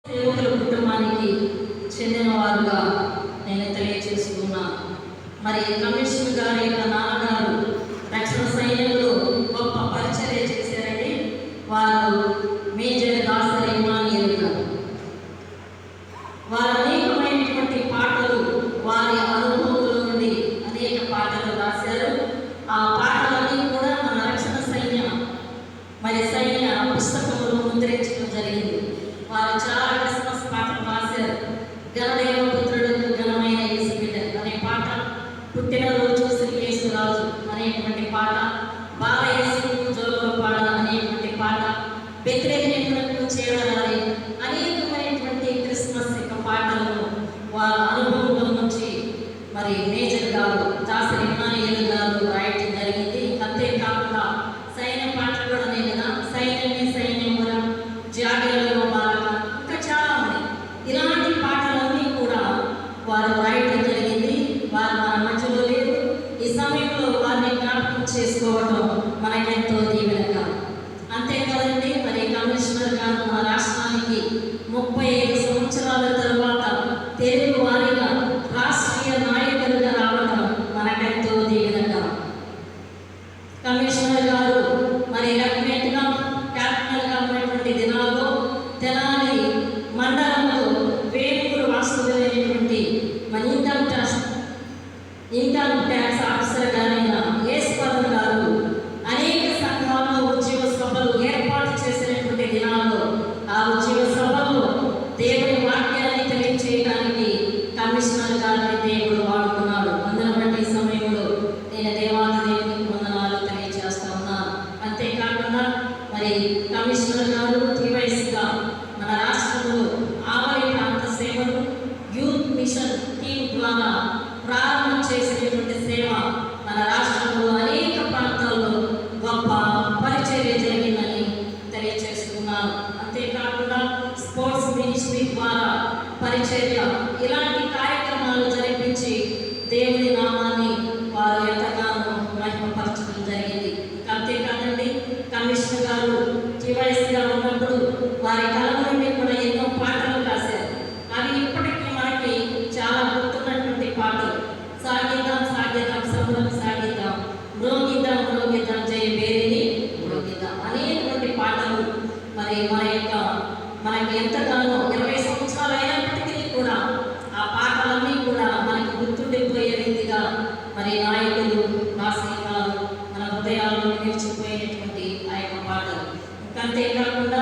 సేవకుల కుటుంబానికి చెందిన వారుగా నేను తెలియజేస్తున్నా. మరి కమిషనర్ గారి యొక్క నాన్నగారు రక్షణ సైన్యంలో గొప్ప పరిచర్య చేశారండి. వారు మేజర్ దాసరి ఇమానియల్ గారు. వారు అనేకమైనటువంటి పాటలు, వారి అనుభవంలో నుండి అనేక పాటలు రాశారు. ఆ పాటలన్నీ కూడా మన రక్షణ సైన్య పుస్తకంలో ముద్రించడం జరిగింది. వారు చాలా క్రిస్మస్ పాటలు రాశారు. ఘనదేవ పుత్రుడు ఘనమైన యేసుబిడ్డ అనే పాట, పుట్టినరోజు శ్రీయేసురాజు అనేటువంటి పాట, బాలయేసు జోగుల పాట అనేటువంటి పాట, బెత్లెహేమునకు చేరాలి అనేకమైనటువంటి క్రిస్మస్ యొక్క పాటలను వారి అనుభవంలో నుంచి మరి మేజర్ గారు దాసరి ఇమానియల్ గారు రాయటం జరిగింది. అంతేకాకుండా సైన్య పాటలు కూడా ఉన్నాయి కదా, సైన్యమే సైన్యమురా జాగరలో బాగా, ఇంకా చాలా ఉన్నాయి. ఇలాంటి పాటలన్నీ కూడా వారు రాయటం జరిగింది. వారు మన మధ్యలో లేరు. ఈ సమయంలో వారిని జ్ఞాపకం చేసుకోవడం మనకెంతో దీవెనగా. అంతేకాదండి, మరి కమిషనర్ గారు మన రాష్ట్రానికి 35 సంవత్సరాల తరువాత తెలుగు వారిగా రాష్ట్రీయ నాయకులుగా రావడం మనకెంతో దీవెనగా. కమిషనర్ గారు మరి లెఫ్టినెంట్గా క్యాప్టెన్గా ఉన్నటువంటి దినాల్లో తెనాలి మండలంలో వేమూరు వాస్తవులైనటువంటి మన ఇన్కమ్ ట్యాక్స్ ఆఫీసర్ గారైన యేసుపదం గారు అనేక సంఘాల్లో ఉద్యోగ సభలు ఏర్పాటు చేసినటువంటి దినాల్లో ఆ ఉద్యోగ సభల్లో దేవుని వాక్యాన్ని తెలియచేయడానికి కమిషనర్ గారిని దేవుడు వాడుకున్నాడు. అందును బట్టి ఈ సమయంలో నేను దేవాది దేవునికి వందనాలు తెలియజేస్తా ఉన్నాను. అంతేకాకుండా మరి కమిషనర్ గారు టీవైస్గా మన రాష్ట్రంలో ఆవలి ప్రాంత సేవలు యూత్ మిషన్ టీమ్ ద్వారా ప్రారంభం చేసినటువంటి సేవ మన రాష్ట్రంలో అనేక ప్రాంతాల్లో గొప్ప పరిచర్య జరిగిందని తెలియజేస్తున్నాను. అంతేకాకుండా స్పోర్ట్స్ మినిస్ట్రీ ద్వారా పరిచర్య, ఇలాంటి కార్యక్రమాలు జరిపించి దేవుని నామాన్ని వారు ఎంతగానో మహిమపరచడం జరిగింది. అంతేకాదండి, కమిషనర్ గారు టీవైస్గా ఉన్నప్పుడు వారి కలం నుండి కూడా ఎన్నో పాటలు రాశారు. అవి ఇప్పటికీ మనకి చాలా గుర్తున్నటువంటి పాటలు. సాగిద్దాం సాగిద్దాం సముద్రం సాగిద్దాం, మ్రోగిద్దాం మ్రోగిద్దాం జయ వేరిని మ్రోగిద్దాం అనేటువంటి పాటలు మరి మనకి ఎంతగానో 20 సంవత్సరాలు అయినప్పటికీ కూడా ఆ పాటలన్నీ కూడా మనకి గుర్తుండిపోయే రీతిగా మరి నాయకులు రాసిన మన హృదయాల్లో నిలిచిపోయినటువంటి ఆ యొక్క పాటలు. అంతేకాకుండా